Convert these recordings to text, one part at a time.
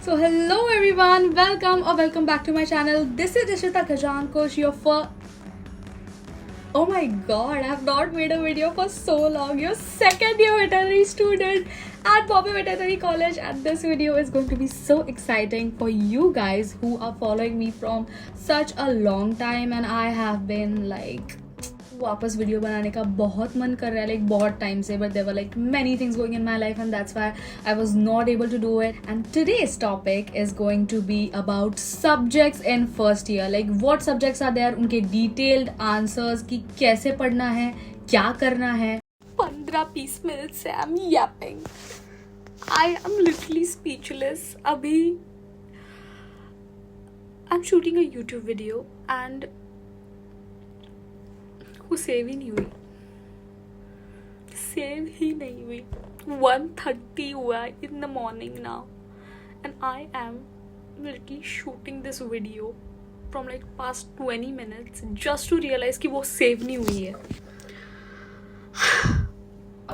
So hello everyone, welcome back to my channel. This is Ishita Kajankos, your first... Oh my god, I have not made a video for so long. Your second year veterinary student at Bombay Veterinary College, and this video is going to be so exciting for you guys who are following me from such a long time, and I have been like वापस video बनाने का बहुत मन कर रहा है like बहुत time से, but there were like many things going in my life and that's why I was not able to do it. And today's topic is going to be about subjects in first year, like what subjects are there, उनके detailed answers कि कैसे पढ़ना है, क्या करना है. 15-20 minute से I am yapping, I am literally speechless. अभी I am shooting a YouTube video and वो सेव ही नहीं हुई. 1:30 हुआ in the morning now and I am literally shooting this video from like past 20 minutes just to realize कि वो save नहीं हुई है.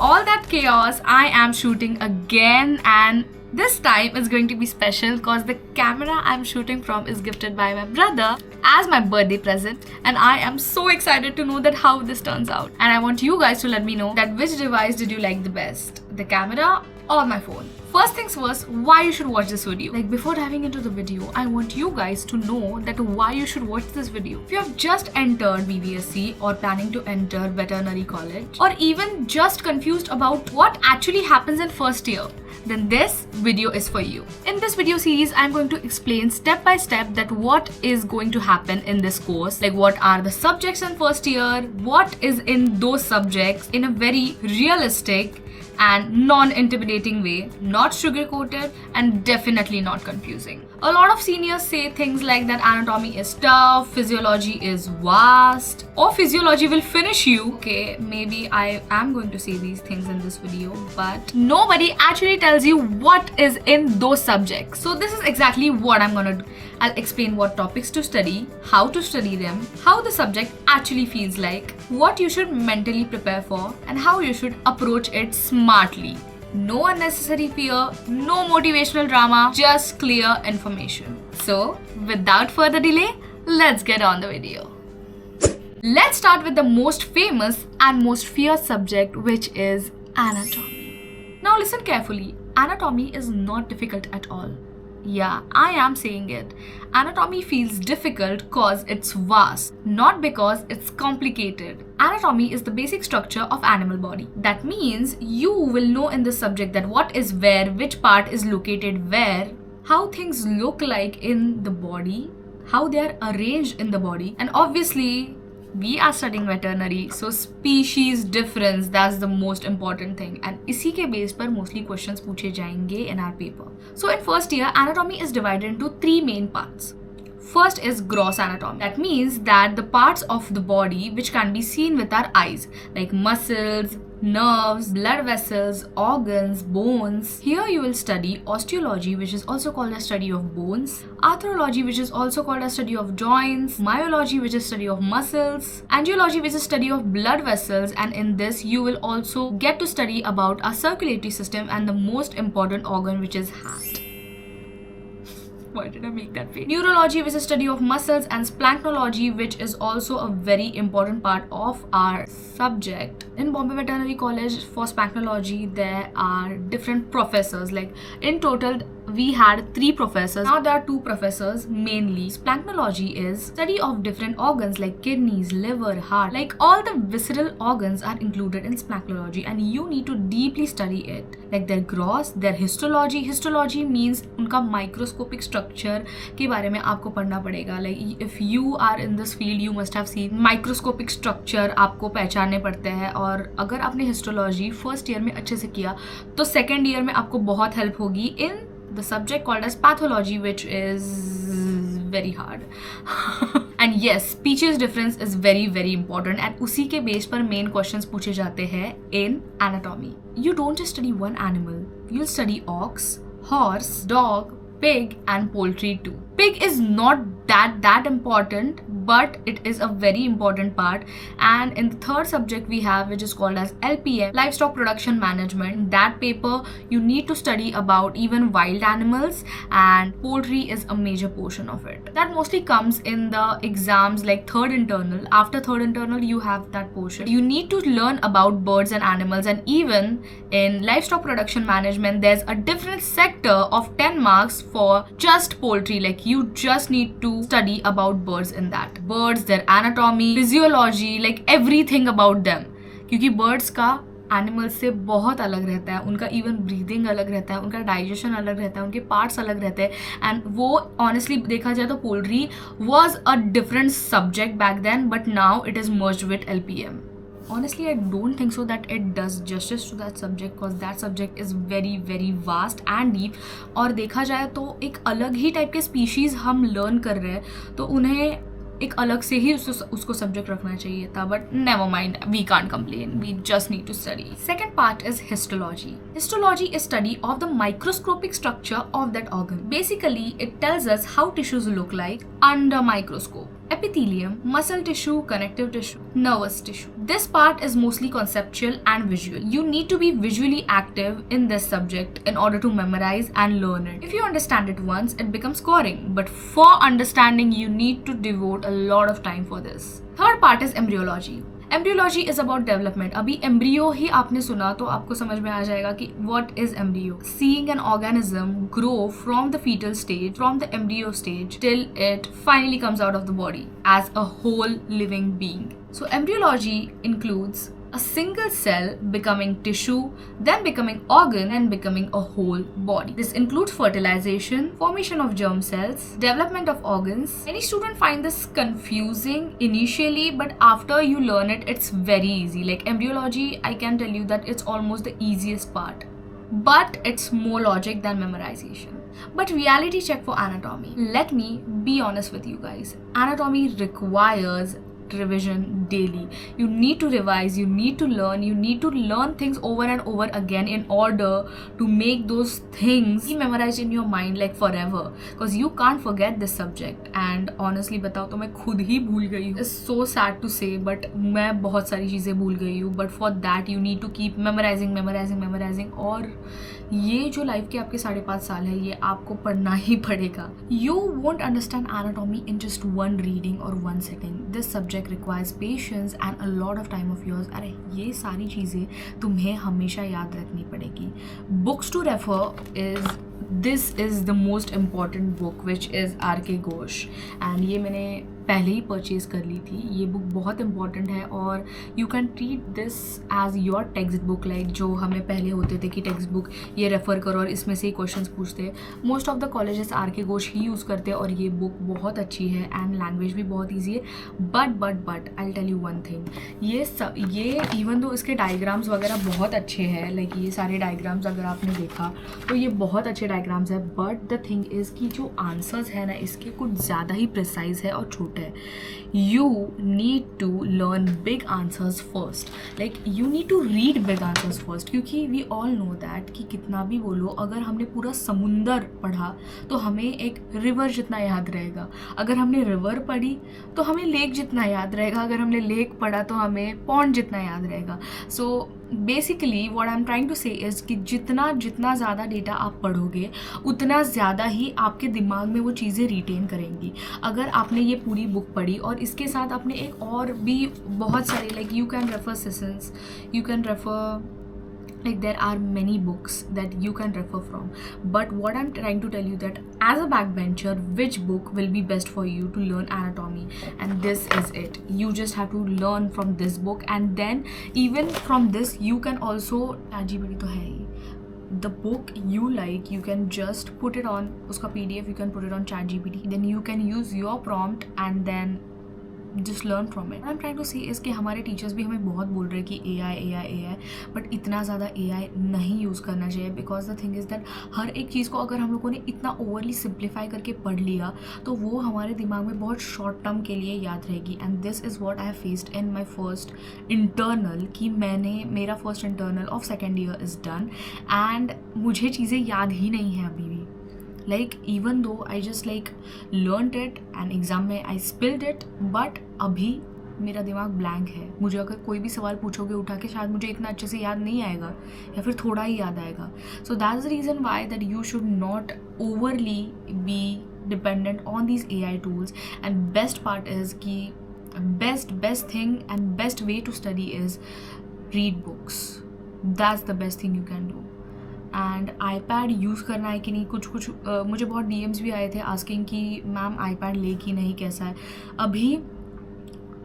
All that chaos, I am shooting again, and this time is going to be special because the camera I'm shooting from is gifted by my brother as my birthday present, and I am so excited to know that how this turns out. And I want you guys to let me know that which device did you like the best, the camera or my phone. First things first, why you should watch this video. Like before diving into the video, I want you guys to know that why you should watch this video. If you have just entered BVSC or planning to enter veterinary college, or even just confused about what actually happens in first year, then this video is for you. In this video series, I'm going to explain step by step that what is going to happen in this course, like what are the subjects in first year, what is in those subjects in a very realistic and non-intimidating way, not sugar-coated and definitely not confusing. A lot of seniors say things like that anatomy is tough, physiology is vast, or physiology will finish you. Okay, maybe I am going to say these things in this video, but nobody actually tells you what is in those subjects. So this is exactly what I'm gonna do. I'll explain what topics to study, how to study them, how the subject actually feels like, what you should mentally prepare for, and how you should approach it smartly. No unnecessary fear, no motivational drama, just clear information. So, without further delay, let's get on the video. Let's start with the most famous and most feared subject, which is anatomy. Now listen carefully, anatomy is not difficult at all. Yeah, I am saying it. Anatomy feels difficult cause it's vast, not because it's complicated. Anatomy is the basic structure of animal body. That means you will know in this subject that what is where, which part is located where, how things look like in the body, how they are arranged in the body, and obviously we are studying veterinary, so species difference, that's the most important thing, and इसी के base पर mostly questions पूछे जाएंगे in our paper. So in first year, anatomy is divided into 3 main parts. First is gross anatomy. That means that the parts of the body which can be seen with our eyes, like muscles, nerves, blood vessels, organs, bones. Here you will study osteology, which is also called a study of bones, arthrology, which is also called a study of joints, myology, which is study of muscles, angiology, which is study of blood vessels, and in this you will also get to study about our circulatory system and the most important organ, which is heart. Why did I make that face? Neurology, which is study of muscles, and splanknology, which is also a very important part of our subject. In Bombay Veterinary College, for splanknology, there are different professors. Like in total, we had 3 professors. Now there are 2 professors mainly. Splanknology is study of different organs like kidneys, liver, heart. Like all the visceral organs are included in splanknology, and you need to deeply study it. Like their gross, their histology. Histology means उनका microscopic structure के बारे में आपको पढ़ना पड़ेगा. Like if you are in this field, you must have seen microscopic structure आपको पहचानने पड़ते हैं, और अगर आपने histology first year में अच्छे से किया तो second year में आपको बहुत help होगी in the subject called as pathology, which is very hard. And yes, species difference is very important, and उसी के base पर main questions पूछे जाते हैं in anatomy. You don't just study one animal, you'll study ox, horse, dog, pig and poultry too. Pig is not that important, but it is a very important part. And in the third subject we have, which is called as LPM, livestock production management. That paper you need to study about even wild animals, and poultry is a major portion of it. That mostly comes in the exams like third internal. After third internal you have that portion. You need to learn about birds and animals, and even in livestock production management there's a different sector of 10 marks for just poultry. Like you just need to study about birds in that. Birds, their anatomy, physiology, like everything about them. क्योंकि birds का animals से बहुत अलग रहता है, उनका even breathing अलग रहता है, उनका डाइजेशन अलग रहता है, उनके पार्ट्स अलग रहते हैं. एंड वो ऑनेस्टली देखा जाए तो poultry was a different subject back then, but now it is merged with LPM. Honestly, I don't think so that it does justice to that subject, because that subject is very very vast and deep. और देखा जाए तो एक अलग ही type के species हम learn कर रहे हैं, तो उन्हें एक अलग से ही उसको सब्जेक्ट रखना चाहिए था. But never mind, we can't complain, we just need to study. Second part is histology. Histology is study of the microscopic structure of that organ. Basically, it tells us how tissues look like under microscope. Epithelium, muscle tissue, connective tissue, nervous tissue. This part is mostly conceptual and visual. You need to be visually active in this subject in order to memorize and learn it. If you understand it once, it becomes scoring. But for understanding, you need to devote a lot of time for this. Third part is embryology. Embryology is about development. अभी embryo ही आपने सुना तो आपको समझ में आ जाएगा कि what is embryo. Seeing an organism grow from the foetal stage, from the embryo stage till it finally comes out of the body as a whole living being. So embryology includes a single cell becoming tissue, then becoming organ, and becoming a whole body. This includes fertilization, formation of germ cells, development of organs. Many students find this confusing initially, but after you learn it, it's very easy. Like embryology, I can tell you that it's almost the easiest part, but it's more logic than memorization. But reality check for anatomy. Let me be honest with you guys. Anatomy requires revision daily. You need to revise, you need to learn things over and over again in order to make those things be memorized in your mind like forever, because you can't forget this subject. And honestly बताओ तो मैं खुद ही भूल गई हूँ. It's so sad to say, but मैं बहुत सारी चीज़ें भूल गई हूँ. But for that you need to keep memorizing. और ये जो लाइफ के आपके 5.5 साल है, ये आपको पढ़ना ही पड़ेगा. You won't understand anatomy in just one reading or 1 second. This subject requires patience and a lot of time of yours. अरे ये सारी चीज़ें तुम्हें हमेशा याद रखनी पड़ेगी. Books to refer is, this is the most important book, which is R.K. Ghosh. And ये मैंने पहले ही परचेज़ कर ली थी. ये बुक बहुत इंपॉर्टेंट है और you can treat this as your textbook. Like जो हमें पहले होते थे कि टेक्स्ट बुक ये रेफ़र करो और इसमें से ही क्वेश्चंस पूछते हैं. Most of the colleges R.K. Ghosh he use करते हैं और ये बुक बहुत अच्छी है एंड लैंग्वेज भी बहुत ईजी है. But I tell you one thing, ये इवन दो इसके डायग्राम्स वगैरह बहुत अच्छे हैं, लाइक ये सारे डायग्राम्स अगर आपने देखा तो ये बहुत अच्छे डायग्राम्स है. बट द थिंग इज़ कि जो आंसर्स है ना, इसके कुछ ज़्यादा ही प्रिसाइज है और छोटे है. You need to learn big answers first. Like you need to read big answers first, क्योंकि we all know that कि कितना भी बोलो, अगर हमने पूरा समुंदर पढ़ा तो हमें एक रिवर जितना याद रहेगा. अगर हमने रिवर पढ़ी तो हमें लेक जितना याद रहेगा. अगर हमने लेक पढ़ा तो हमें पॉन्ड जितना याद रहेगा. So basically what I am trying to say is कि जितना ज़्यादा डेटा आप पढ़ोगे उतना ज़्यादा ही आपके दिमाग में वो चीज़ें रिटेन करेंगी. अगर आपने ये पूरी बुक पढ़ी और इसके साथ आपने एक और भी बहुत सारे, like you can refer sessions, you can refer, like there are many books that you can refer from. But what I'm trying to tell you that as a backbencher, which book will be best for you to learn anatomy, and this is it. You just have to learn from this book, and then even from this you can also, ChatGPT तो है ही, the book you like, you can just put it on उसका PDF, you can put it on ChatGPT, then you can use your prompt and then just learn from it. What I'm trying to say is कि हमारे teachers भी हमें बहुत बोल रहे हैं कि AI, बट इतना ज़्यादा AI नहीं यूज़ करना चाहिए. Because the thing is that हर एक चीज़ को अगर हम लोगों ने इतना ओवरली सिंप्लीफाई करके पढ़ लिया तो वो हमारे दिमाग में बहुत शॉर्ट टर्म के लिए याद रहेगी. And this is what I have faced in my first internal, कि मेरा first internal of 2nd year is done and मुझे चीज़ें याद ही नहीं है अभी भी. Like even though I just like learned it and exam में I spilled it, but अभी मेरा दिमाग ब्लैंक है. मुझे अगर कोई भी सवाल पूछोगे उठा के, शायद मुझे इतना अच्छे से याद नहीं आएगा या फिर थोड़ा ही याद आएगा. So that's the reason why that you should not overly be dependent on these AI tools. And best part is कि best thing and best way to study is read books. That's the best thing you can do. And iPad use करना है कि नहीं, कुछ मुझे बहुत DMs भी आए थे asking कि मैम iPad ले कि नहीं, कैसा है. अभी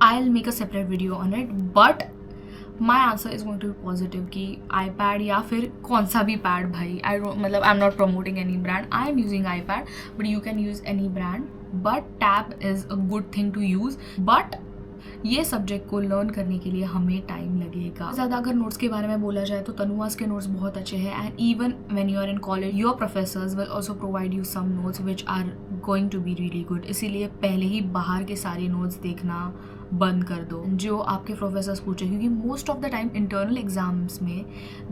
I'll make a separate video on it, but my answer is going to be positive कि iPad या फिर कौन सा भी पैड भाई, मतलब I'm not promoting any brand, I am using iPad, but you can use any brand, but tab is a good thing to use. but ये subject को लर्न करने के लिए हमें टाइम लगेगा. ज़्यादा अगर नोट्स के बारे में बोला जाए तो तनुआस के नोट्स बहुत अच्छे हैं. And even when you are in college your professors will also provide you some notes which are going to be really good. इसीलिए पहले ही बाहर के सारे नोट्स देखना बंद कर दो जो आपके प्रोफेसर्स पूछे, क्योंकि most of the time internal exams में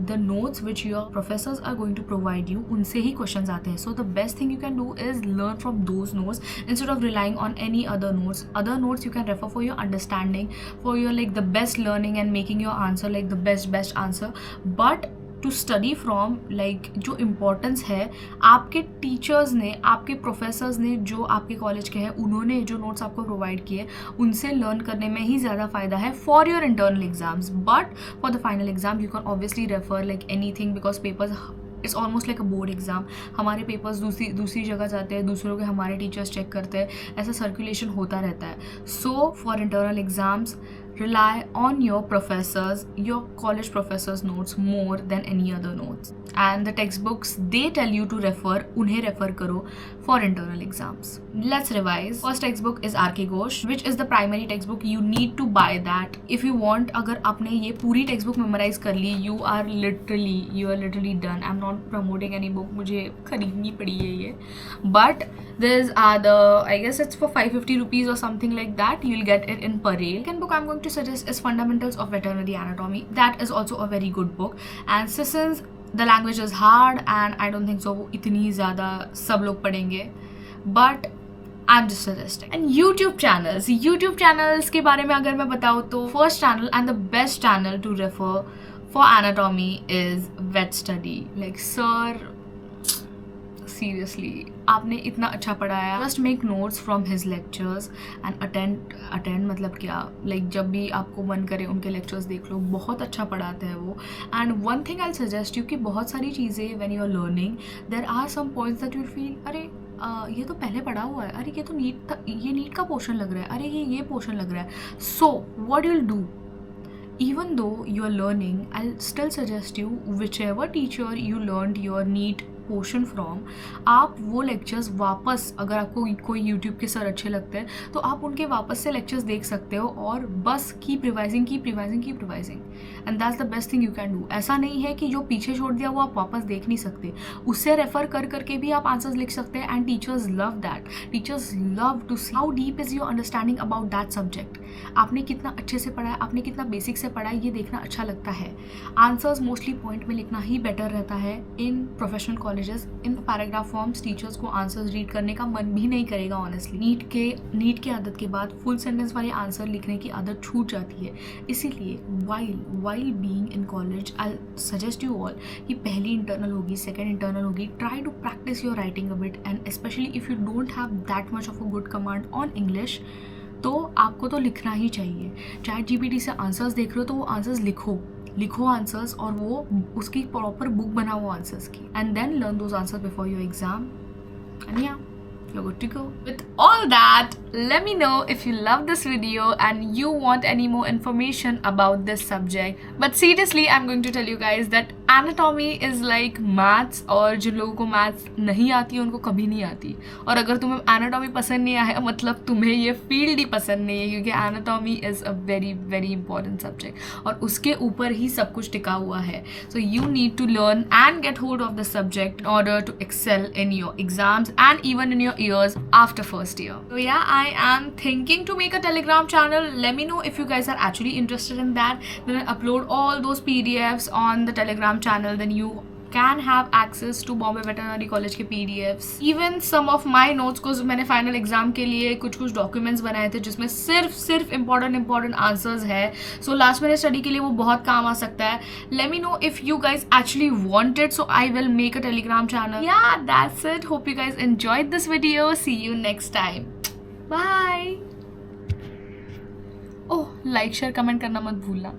the notes which your professors are going to provide you, उनसे ही क्वेश्चंस आते हैं. So the best thing you can do is learn from those notes instead of relying on any other notes. Other notes you can refer for your understanding, for your like the best learning and making your answer like the best answer. But to study from like जो importance है आपके teachers ने, आपके professors ने जो आपके college के हैं, उन्होंने जो नोट्स आपको प्रोवाइड किए उनसे लर्न करने में ही ज़्यादा फ़ायदा है for your internal exams. But for the final exam you can obviously refer like any thing, because papers it's almost like a board exam. हमारे पेपर्स दूसरी जगह जाते हैं, दूसरों के हमारे टीचर्स चेक करते हैं, ऐसा सर्कुलेशन होता रहता है. So for internal exams rely on your professors, your college professors notes more than any other notes. And the textbooks they tell you to refer, उन्हें refer करो for internal exams. Let's revise. First textbook is R.K. Ghosh, which is the primary textbook. You need to buy that if you want. अगर आपने ये पूरी textbook memorize कर ली, you are literally done. I'm not promoting any book, मुझे खरीदनी पड़ी है ये. But there's I guess it's for 550 rupees or something like that. You'll get it in Parel. Second book I'm going to suggest is Fundamentals of Veterinary Anatomy. That is also a very good book. And since the language is hard and I don't think so इतनी ज़्यादा सब लोग पढ़ेंगे, but I'm just suggesting. And YouTube channels के बारे में अगर मैं बताऊँ तो first channel and the best channel to refer for anatomy is Vet Study. Like sir, seriously, आपने इतना अच्छा पढ़ाया. Just make notes from his lectures and attend मतलब क्या, like जब भी आपको मन करे उनके lectures देख लो, बहुत अच्छा पढ़ाते हैं वो. And one thing I'll suggest you कि बहुत सारी चीज़ें when you're learning there are some points that you'll feel अरे ये तो पहले पढ़ा हुआ है, अरे ये तो नीट का पोर्शन लग रहा है, अरे ये पोर्शन लग रहा है. So what you'll do, even though you are learning, I'll still suggest you whichever teacher you learned your NEET portion from, आप वो लेक्चर्स वापस, अगर आपको कोई यूट्यूब के सर अच्छे लगते हैं तो आप उनके वापस से लेक्चर्स देख सकते हो और बस keep revising and that's the best thing you can do. ऐसा नहीं है कि जो पीछे छोड़ दिया वो आप वापस देख नहीं सकते, उससे रेफर करके भी आप आंसर्स लिख सकते हैं. And teachers love that. Teachers love to see how deep is your understanding about that subject. आपने कितना अच्छे से पढ़ा है, आपने कितना बेसिक से पढ़ा है, ये देखना अच्छा लगता है. आंसर्स मोस्टली पॉइंट में लिखना ही बेटर रहता है in professional colleges. In paragraph forms teachers को आंसर्स रीड करने का मन भी नहीं करेगा ऑनेस्टली. नीट के आदत के बाद फुल सेंटेंस वाले आंसर लिखने की आदत छूट जाती है. इसीलिए while being in college I suggest you all कि पहली इंटरनल होगी, सेकेंड इंटरनल होगी, try to practise your writing a bit. And specially if you don't have that much of a good command on English तो आपको तो लिखना ही चाहिए. ChatGPT से आंसर्स देख रहे हो तो वो आंसर्स लिखो आंसर्स और वो उसकी प्रॉपर बुक बनाओ आंसर्स की. And then learn those answers before your exam. And या you're good to go. With all that, let me know if you love this video and you want any more information about this subject. But seriously, I'm going to tell you guys that anatomy is like maths, और जिन लोगों को maths नहीं आती है उनको कभी नहीं आती. और अगर तुम्हें anatomy पसंद नहीं आया मतलब तुम्हें ये field ही पसंद नहीं है, क्योंकि anatomy is a very very important subject और उसके ऊपर ही सब कुछ टिका हुआ है. So you need to learn and get hold of the subject in order to excel in your exams and even in your years after first year. So yeah, I am thinking to make a Telegram channel. Let me know if you guys are actually interested in that. Then I'll upload all those PDFs on the Telegram channel. Then you can have access to Bombay veterinary college के PDFs, even some of my notes को मैंने final exam के लिए कुछ documents बनाए थे जिसमें सिर्फ इंपॉर्टेंट आंसर्स है. सो लास्ट मिनट स्टडी के लिए वो बहुत काम आ सकता है. Let me know if you guys actually want it, so I will make a Telegram channel. Yeah that's it. Hope you guys enjoyed this video. See you next time. Bye. Oh, like share comment करना मत भूलना.